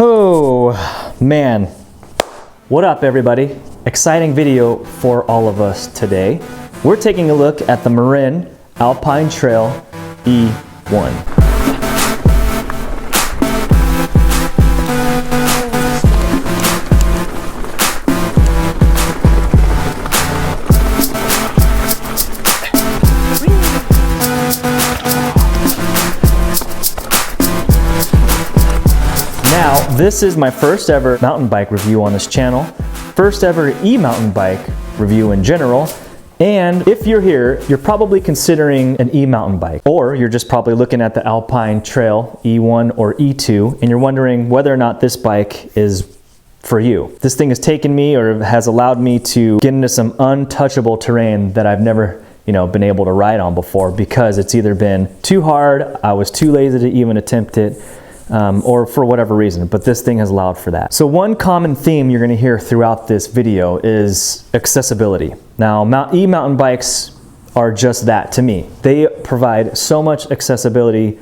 Oh man, what up everybody? Exciting video for all of us today. We're taking a look at the Marin Alpine Trail E-1. Now, this is my first ever mountain bike review on this channel, first ever e-mountain bike review in general, and if you're here, you're probably considering an e-mountain bike, or you're just probably looking at the Alpine Trail E-1 or E-2, and you're wondering whether or not this bike is for you. This thing has taken me, or has allowed me to get into some untouchable terrain that I've never been able to ride on before, because it's either been too hard, I was too lazy to even attempt it, or for whatever reason, but this thing has allowed for that. So one common theme you're gonna hear throughout this video is accessibility. Now, e-mountain bikes are just that to me. They provide so much accessibility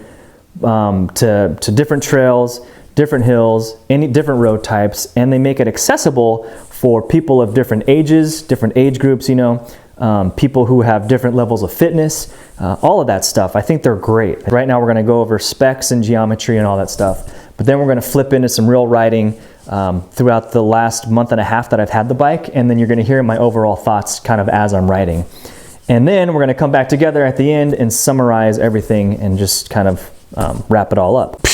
to different trails, different hills, any different road types, and they make it accessible for people of different ages, different age groups, people who have different levels of fitness, all of that stuff. I think they're great. Right now we're gonna go over specs and geometry and all that stuff, but then we're gonna flip into some real riding throughout the last month and a half that I've had the bike, and then you're gonna hear my overall thoughts kind of as I'm riding. And then we're gonna come back together at the end and summarize everything and just kind of wrap it all up.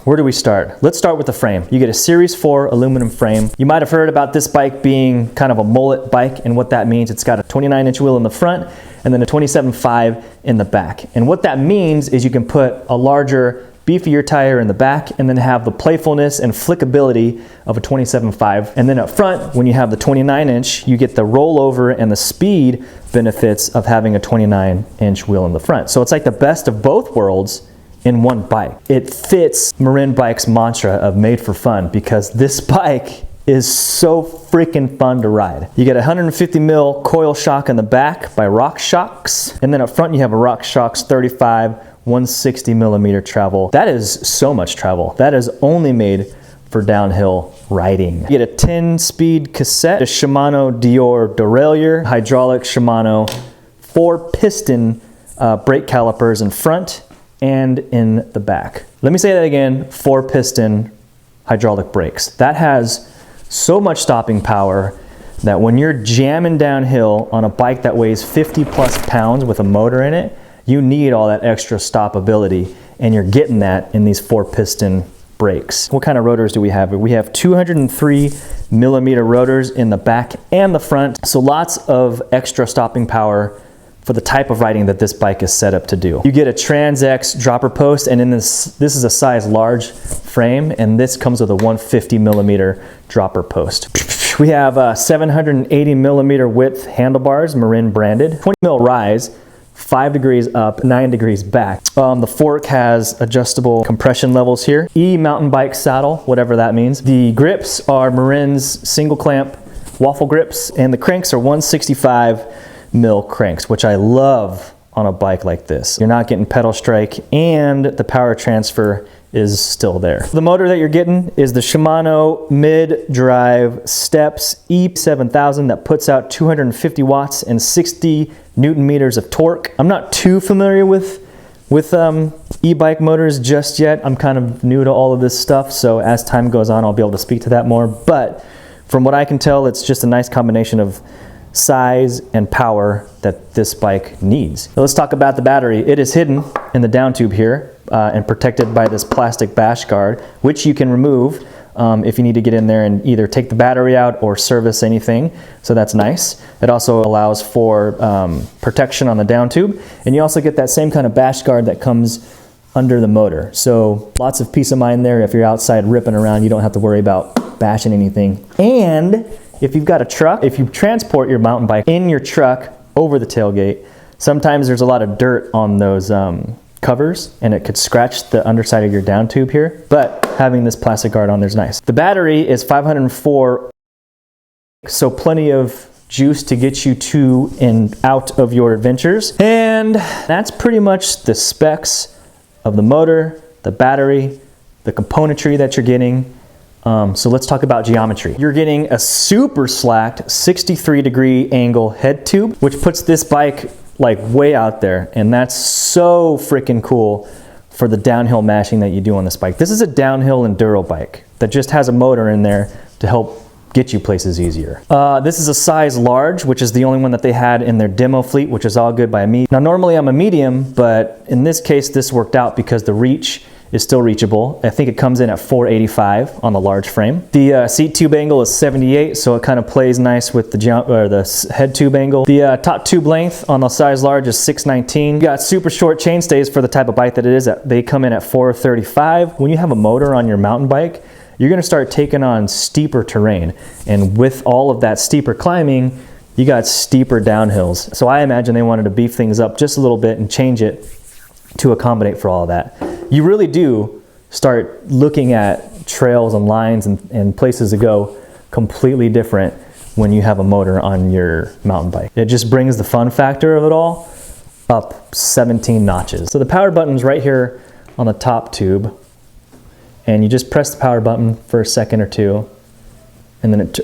Where do we start? Let's start with the frame. You get a Series 4 aluminum frame. You might have heard about this bike being kind of a mullet bike, and what that means, it's got a 29-inch wheel in the front and then a 27.5 in the back. And what that means is you can put a larger, beefier tire in the back and then have the playfulness and flickability of a 27.5. And then up front, when you have the 29-inch, you get the rollover and the speed benefits of having a 29-inch wheel in the front. So it's like the best of both worlds in one bike. It fits Marin Bike's mantra of made for fun, because this bike is so freaking fun to ride. You get a 150 mil coil shock in the back by xoxo, and then up front you have a xoxo 35 160 millimeter travel. That is so much travel. That is only made for downhill riding. You get a 10-speed cassette, a Shimano Dior derailleur, hydraulic Shimano 4-piston brake calipers in front and in the back. Let me say that again, 4-piston hydraulic brakes. That has so much stopping power that when you're jamming downhill on a bike that weighs 50 plus pounds with a motor in it, you need all that extra stoppability, and you're getting that in these 4-piston brakes. What kind of rotors do we have? We have 203 millimeter rotors in the back and the front, so lots of extra stopping power for the type of riding that this bike is set up to do. You get a Trans-X dropper post, and in this is a size large frame, and this comes with a 150 millimeter dropper post. We have 780 millimeter width handlebars, Marin branded, 20 mil rise, 5 degrees up, 9 degrees back. The fork has adjustable compression levels here. E-mountain bike saddle, whatever that means. The grips are Marin's single clamp waffle grips, and the cranks are 165 mil cranks, which I love on a bike like this. You're not getting pedal strike, and the power transfer is still there. The motor that you're getting is the Shimano mid-drive Steps E7000 that puts out 250 watts and 60 Newton meters of torque. I'm not too familiar with e-bike motors just yet. I'm kind of new to all of this stuff, so as time goes on, I'll be able to speak to that more. But from what I can tell, it's just a nice combination of size and power that this bike needs. So let's talk about the battery. It is hidden in the down tube here and protected by this plastic bash guard, which you can remove if you need to get in there and either take the battery out or service anything. So that's nice. It also allows for protection on the down tube, and you also get that same kind of bash guard that comes under the motor. So lots of peace of mind there. If you're outside ripping around, you don't have to worry about bashing anything. And if you've got a truck, if you transport your mountain bike in your truck over the tailgate, sometimes there's a lot of dirt on those covers, and it could scratch the underside of your down tube here, but having this plastic guard on there's nice. The battery is 504, so plenty of juice to get you to and out of your adventures. And that's pretty much the specs of the motor, the battery, the componentry that you're getting, So let's talk about geometry. You're getting a super slacked 63-degree angle head tube, which puts this bike like way out there. And that's so freaking cool for the downhill mashing that you do on this bike. This is a downhill enduro bike that just has a motor in there to help get you places easier. This is a size large, which is the only one that they had in their demo fleet, which is all good by me. Now, normally I'm a medium, but in this case, this worked out because the reach is still reachable. I think it comes in at 485 on the large frame. The seat tube angle is 78, so it kind of plays nice with the head tube angle. The top tube length on the size large is 619. You got super short chainstays for the type of bike that it is. They come in at 435. When you have a motor on your mountain bike, you're gonna start taking on steeper terrain. And with all of that steeper climbing, you got steeper downhills. So I imagine they wanted to beef things up just a little bit and change it to accommodate for all of that. You really do start looking at trails and lines and places to go completely different when you have a motor on your mountain bike. It just brings the fun factor of it all up 17 notches. So the power button's right here on the top tube. And you just press the power button for a second or two, and then it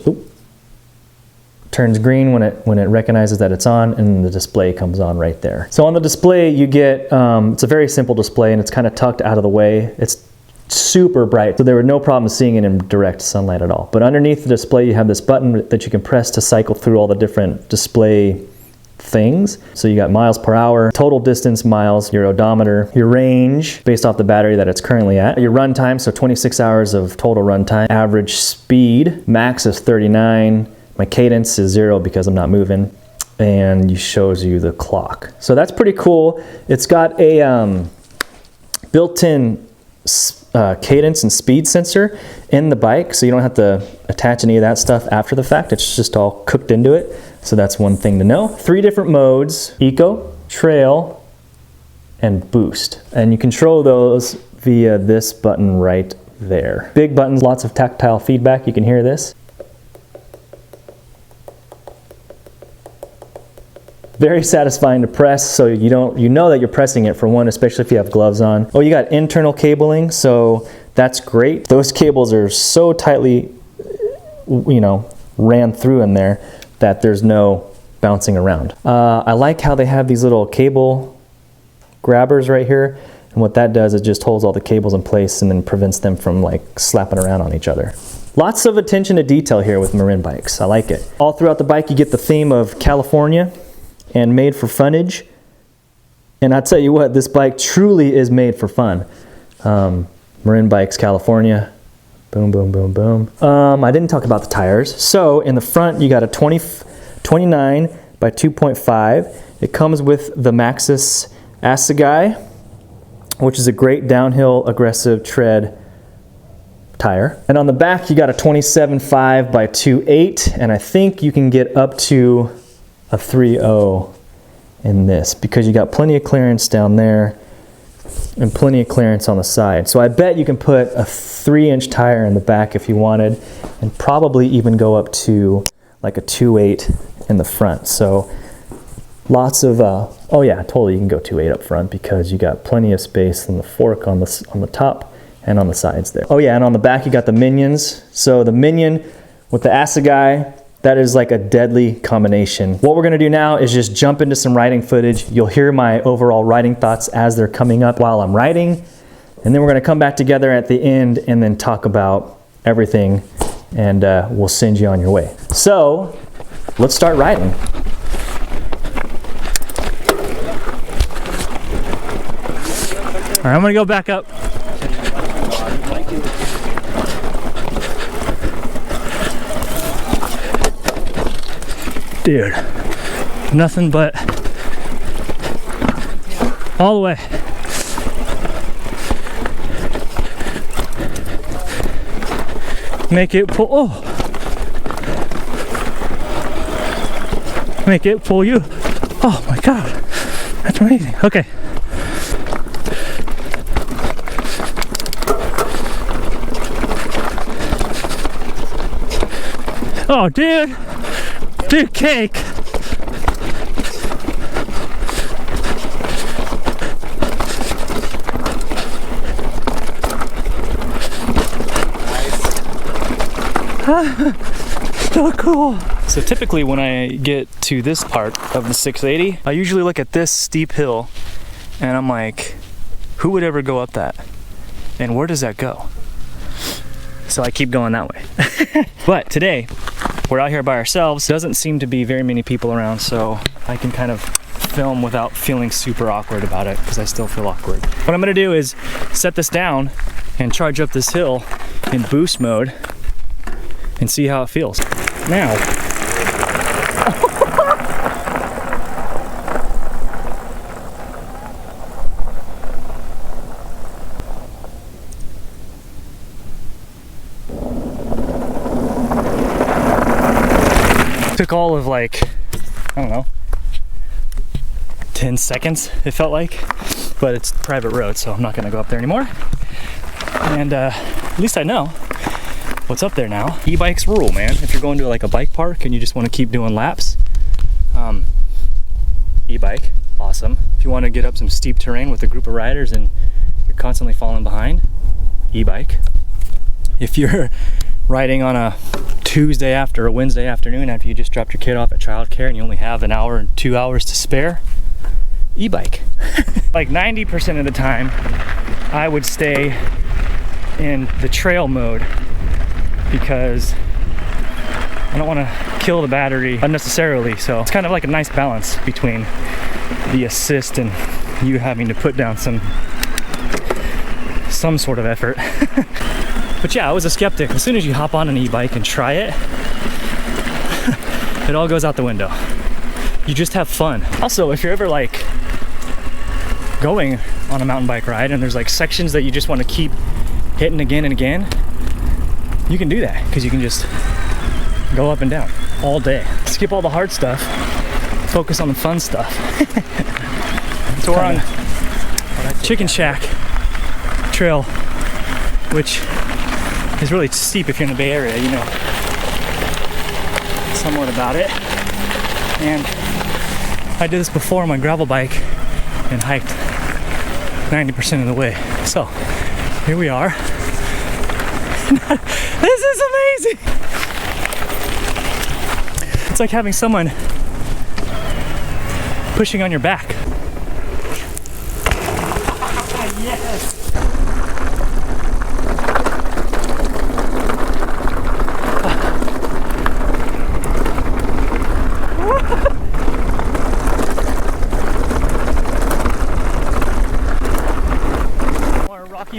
turns green when it recognizes that it's on, and the display comes on right there. So on the display you get, it's a very simple display, and it's kind of tucked out of the way. It's super bright, so there were no problem seeing it in direct sunlight at all. But underneath the display you have this button that you can press to cycle through all the different display things. So you got miles per hour, total distance miles, your odometer, your range based off the battery that it's currently at, your run time, so 26 hours of total run time, average speed, max is 39, my cadence is 0 because I'm not moving, and it shows you the clock. So that's pretty cool. It's got a built-in cadence and speed sensor in the bike, so you don't have to attach any of that stuff after the fact. It's just all cooked into it. So that's one thing to know. 3 different modes: Eco, Trail, and Boost. And you control those via this button right there. Big buttons, lots of tactile feedback. You can hear this. Very satisfying to press, so you know that you're pressing it, for one, especially if you have gloves on. Oh, you got internal cabling, so that's great. Those cables are so tightly, ran through in there that there's no bouncing around. I like how they have these little cable grabbers right here, and what that does is just holds all the cables in place and then prevents them from like slapping around on each other. Lots of attention to detail here with Marin bikes. I like it. All throughout the bike you get the theme of California and made for funnage, and I tell you what, this bike truly is made for fun. Marin Bikes California. Boom, boom, boom, boom. I didn't talk about the tires. So in the front, you got a 29 by 2.5. It comes with the Maxxis Assegai, which is a great downhill aggressive tread tire. And on the back, you got a 27.5 by 2.8, and I think you can get up to a 3.0 in this because you got plenty of clearance down there and plenty of clearance on the side. So I bet you can put a 3-inch tire in the back if you wanted, and probably even go up to like a 2.8 in the front. So lots of, oh yeah, totally you can go 2.8 up front because you got plenty of space in the fork on the top and on the sides there. Oh yeah, and on the back you got the Minions. So the Minion with the Assegai, that is like a deadly combination. What we're gonna do now is just jump into some riding footage. You'll hear my overall riding thoughts as they're coming up while I'm riding. And then we're gonna come back together at the end and then talk about everything, and we'll send you on your way. So let's start riding. All right, I'm gonna go back up. Dude, nothing but all the way. Make it pull, oh. Make it pull you. Oh my God, that's amazing. Okay. Oh, dude. Dude, cake. So cool. So typically when I get to this part of the 680, I usually look at this steep hill and I'm like, who would ever go up that? And where does that go? So I keep going that way. But today, we're out here by ourselves. Doesn't seem to be very many people around, so I can kind of film without feeling super awkward about it, because I still feel awkward. What I'm gonna do is set this down and charge up this hill in boost mode and see how it feels. Now, took all of like, I don't know, 10 seconds it felt like, but it's private road, so I'm not gonna go up there anymore. And at least I know what's up there now. E-bikes rule, man. If you're going to like a bike park and you just want to keep doing laps, e-bike, awesome. If you want to get up some steep terrain with a group of riders and you're constantly falling behind, e-bike. If you're riding on a Tuesday after a Wednesday afternoon after you just dropped your kid off at childcare and you only have an hour and 2 hours to spare, e-bike. Like 90% of the time, I would stay in the trail mode because I don't want to kill the battery unnecessarily. So it's kind of like a nice balance between the assist and you having to put down some sort of effort. But yeah, I was a skeptic. As soon as you hop on an e-bike and try it, it all goes out the window. You just have fun. Also, if you're ever like going on a mountain bike ride and there's like sections that you just want to keep hitting again and again, you can do that because you can just go up and down all day. Skip all the hard stuff, focus on the fun stuff. So we're on Chicken Shack Trail, which is really steep if you're in the Bay Area, you know somewhat about it. And I did this before on my gravel bike and hiked 90% of the way. So here we are. This is amazing. It's like having someone pushing on your back. Yes.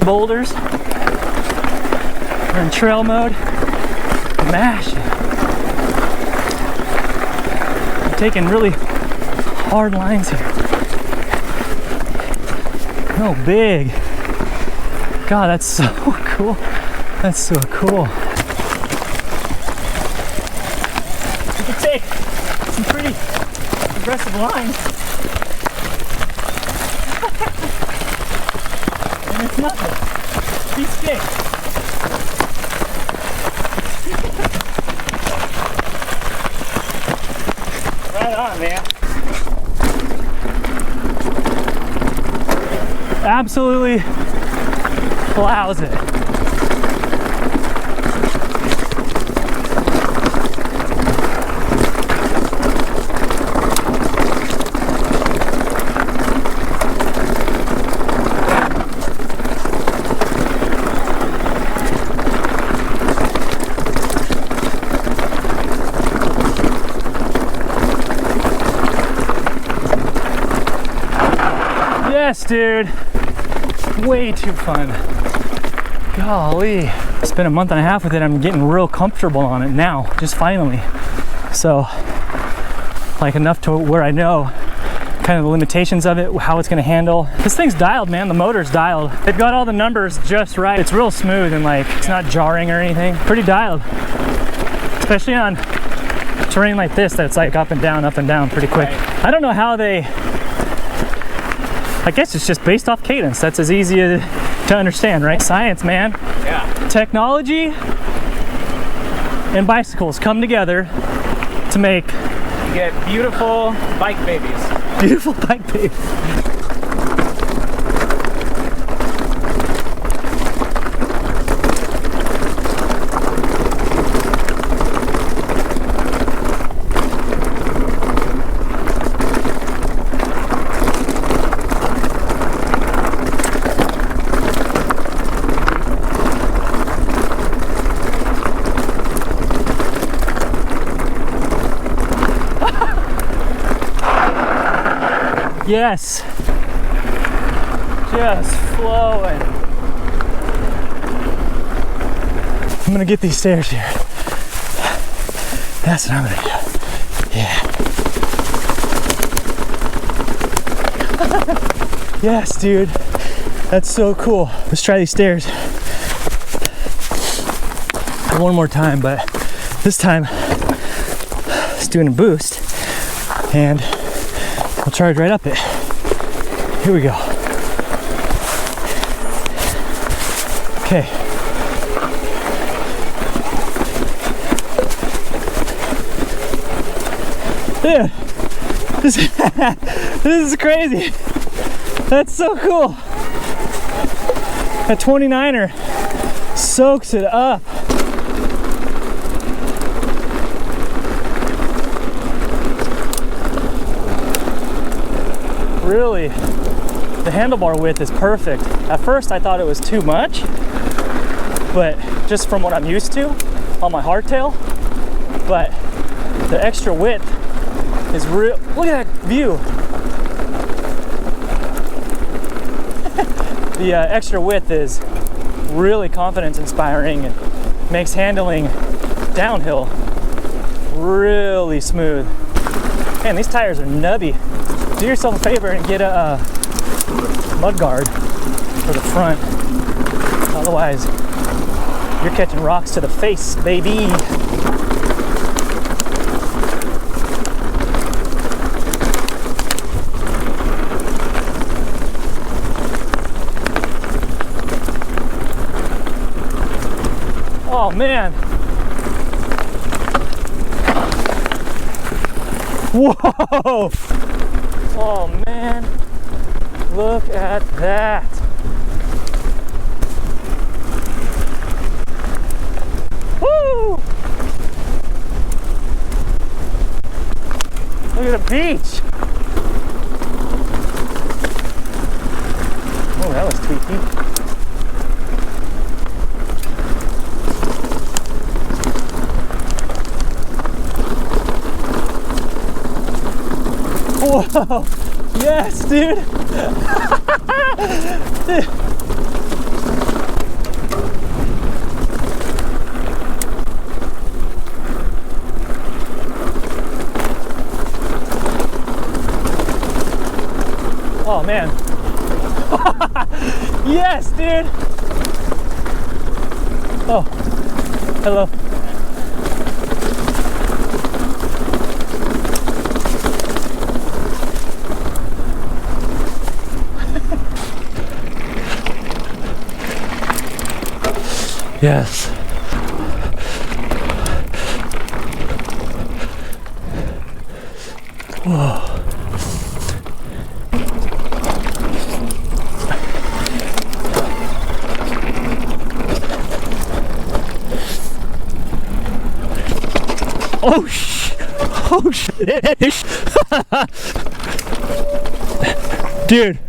Boulders. We're in trail mode. Mash it. I'm taking really hard lines here. No, big. God, that's so cool. That's so cool. You can take some pretty aggressive lines. And it's nothing. Piece of cake. Right on, man. Absolutely plows it. Yes, dude. Way too fun. Golly. Spent a month and a half with it. I'm getting real comfortable on it now, just finally. So, like enough to where I know kind of the limitations of it, how it's gonna handle. This thing's dialed, man. The motor's dialed. They've got all the numbers just right. It's real smooth and like, it's not jarring or anything. Pretty dialed. Especially on terrain like this, that's like up and down pretty quick. I don't know how they, I guess it's just based off cadence. That's as easy to understand, right? Science, man. Yeah. Technology and bicycles come together to make You get beautiful bike babies. beautiful bike babies. Yes. Just flowing. I'm gonna get these stairs here. That's what I'm gonna do. Yeah. Yes, dude. That's so cool. Let's try these stairs one more time, but this time it's doing a boost and I'll charge right up it. Here we go. Okay. Dude, this is crazy. That's so cool. That 29er soaks it up. Really, the handlebar width is perfect. At first I thought it was too much, but just from what I'm used to on my hardtail, but the extra width is real. Look at that view. The extra width is really confidence inspiring and makes handling downhill really smooth. Man, these tires are nubby. Do yourself a favor and get a mud guard for the front. Otherwise, you're catching rocks to the face, baby. Oh man. Whoa. Oh man. Look at that. Woo! Look at the beach. Oh, that was tweaky. Whoa! Yes, dude! Dude. Oh man! Yes, dude! Oh, hello. Yes. Whoa. Oh shit. Dude.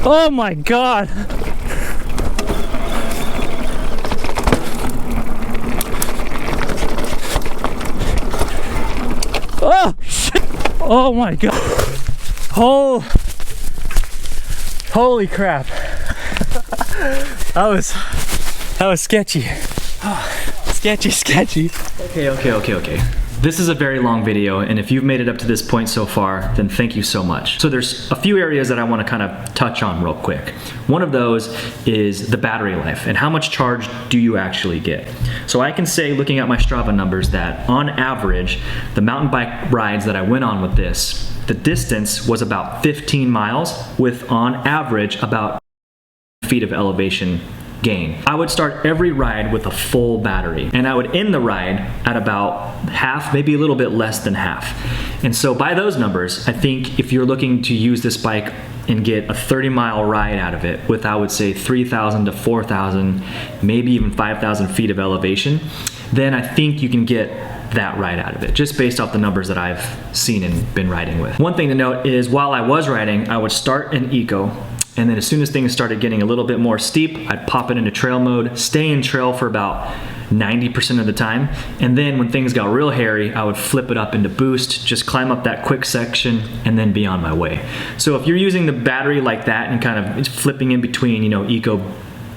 Oh my God. Oh shit! Oh my God! Holy crap! That was sketchy. Sketchy. Okay. This is a very long video, and if you've made it up to this point so far, then thank you so much. So there's a few areas that I want to kind of touch on real quick. One of those is the battery life and how much charge do you actually get. So I can say, looking at my Strava numbers, that on average, the mountain bike rides that I went on with this, the distance was about 15 miles with on average about feet of elevation gain. I would start every ride with a full battery and I would end the ride at about half, maybe a little bit less than half. And so by those numbers, I think if you're looking to use this bike and get a 30-mile ride out of it with, I would say, 3,000 to 4,000, maybe even 5,000 feet of elevation, then I think you can get that ride out of it, just based off the numbers that I've seen and been riding with. One thing to note is while I was riding, I would start in eco, and then as soon as things started getting a little bit more steep, I'd pop it into trail mode, stay in trail for about 90% of the time. And then when things got real hairy, I would flip it up into boost, just climb up that quick section, and then be on my way. So if you're using the battery like that and kind of flipping in between, you know, eco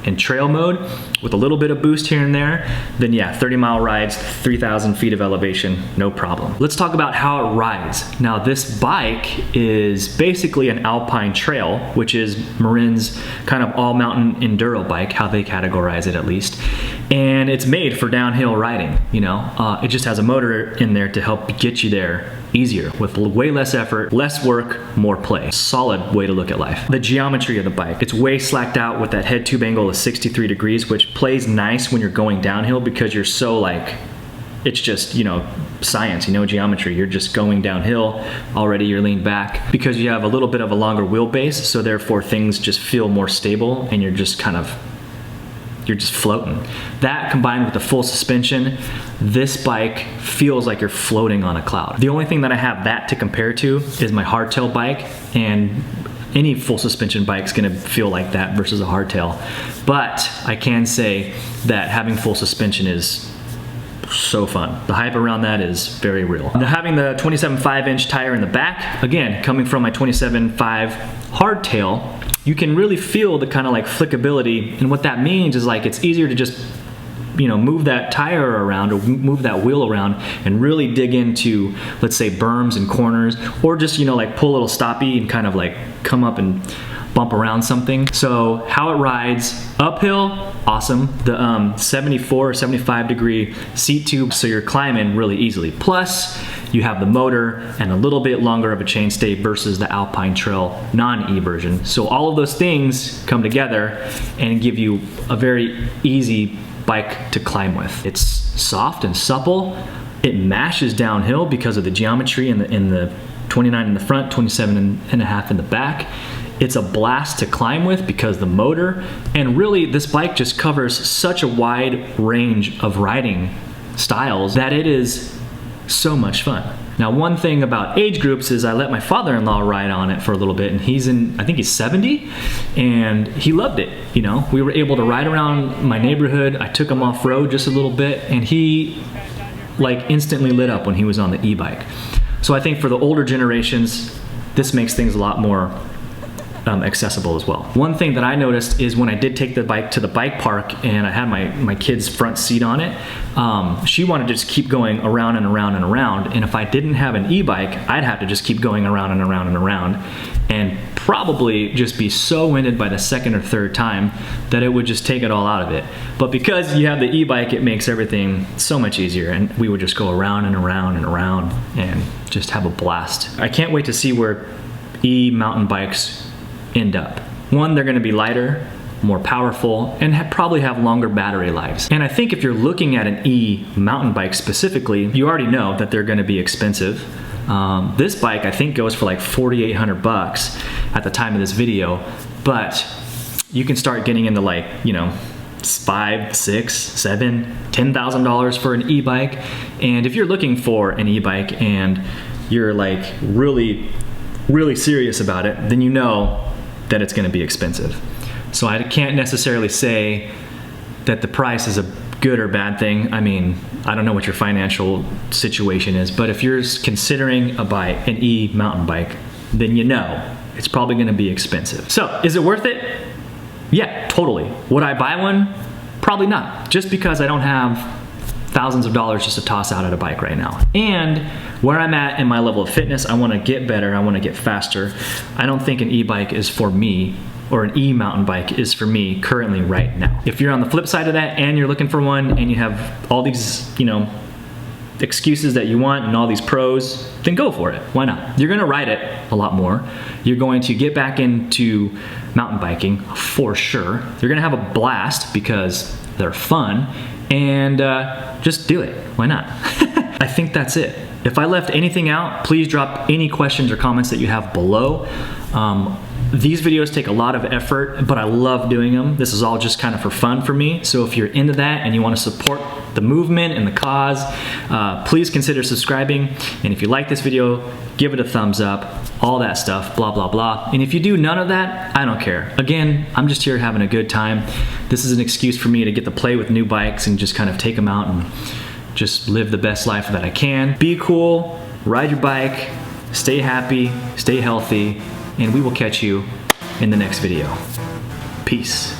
and trail mode with a little bit of boost here and there, then yeah, 30-mile rides, 3,000 feet of elevation, no problem. Let's talk about how it rides. Now, this bike is basically an Alpine trail, which is Marin's kind of all-mountain enduro bike, how they categorize it at least. And it's made for downhill riding, you know. It just has a motor in there to help get you there easier with way less effort, less work, more play. Solid way to look at life. The geometry of the bike, it's way slacked out with that head tube angle of 63 degrees, which plays nice when you're going downhill because you're so like, it's just, you know, science, you know, geometry. You're just going downhill, already you're leaned back because you have a little bit of a longer wheelbase, so therefore things just feel more stable and you're just kind of, you're just floating. That combined with the full suspension, this bike feels like you're floating on a cloud. The only thing that I have that to compare to is my hardtail bike, and any full suspension bike's gonna feel like that versus a hardtail. But I can say that having full suspension is so fun. The hype around that is very real. Now, having the 27.5-inch tire in the back, again, coming from my 27.5 hardtail, you can really feel the kind of like flickability, and what that means is like it's easier to just, you know, move that tire around or move that wheel around and really dig into, let's say, berms and corners, or just, you know, like pull a little stoppy and kind of like come up and bump around something. So how it rides uphill, awesome. The 74 or 75 degree seat tube, so you're climbing really easily. Plus you have the motor and a little bit longer of a chainstay versus the Alpine Trail non-E version. So all of those things come together and give you a very easy bike to climb with. It's soft and supple. It mashes downhill because of the geometry in the 29 in the front, 27.5 in the back. It's a blast to climb with because the motor, and really this bike just covers such a wide range of riding styles that it is so much fun. Now, one thing about age groups is I let my father-in-law ride on it for a little bit, and he's in, I think he's 70, and he loved it. You know, we were able to ride around my neighborhood. I took him off-road just a little bit, and he like instantly lit up when he was on the e-bike. So I think for the older generations, this makes things a lot more accessible as well. One thing that I noticed is when I did take the bike to the bike park and I had my kid's front seat on it, she wanted to just keep going around and around and around, and if I didn't have an e-bike, I'd have to just keep going around and around and around, and probably just be so winded by the second or third time that it would just take it all out of it. But because you have the e-bike, it makes everything so much easier, and we would just go around and around and around and just have a blast. I can't wait to see where e-mountain bikes end up. One, they're gonna be lighter, more powerful, and probably have longer battery lives. And I think if you're looking at an e-mountain bike specifically, you already know that they're gonna be expensive. This bike I think goes for like 4,800 bucks at the time of this video, but you can start getting into like, you know, $5,000, $6,000, $7,000, $10,000 for an e-bike. And if you're looking for an e-bike and you're like really serious about it, then you know that it's going to be expensive. So I can't necessarily say that the price is a good or bad thing. I mean, I don't know what your financial situation is, but if you're considering an e-mountain bike, then you know it's probably going to be expensive. So is it worth it? Yeah, totally. Would I buy one? Probably not, just because I don't have thousands of dollars just to toss out at a bike right now. And where I'm at in my level of fitness, I want to get better, I want to get faster. I don't think an e-bike is for me, or an e-mountain bike is for me currently right now. If you're on the flip side of that and you're looking for one and you have all these, you know, excuses that you want and all these pros, then go for it. Why not? You're gonna ride it a lot more. You're going to get back into mountain biking for sure. You're gonna have a blast because they're fun, and just do it. Why not? I think that's it. If I left anything out, please drop any questions or comments that you have below. These videos take a lot of effort, but I love doing them. This is all just kind of for fun for me. So if you're into that and you want to support the movement and the cause, please consider subscribing. And if you like this video, give it a thumbs up. all that stuff, blah, blah, blah. And if you do none of that, I don't care. Again, I'm just here having a good time. This is an excuse for me to get to play with new bikes and just kind of take them out and just live the best life that I can. Be cool, ride your bike, stay happy, stay healthy, and we will catch you in the next video. Peace.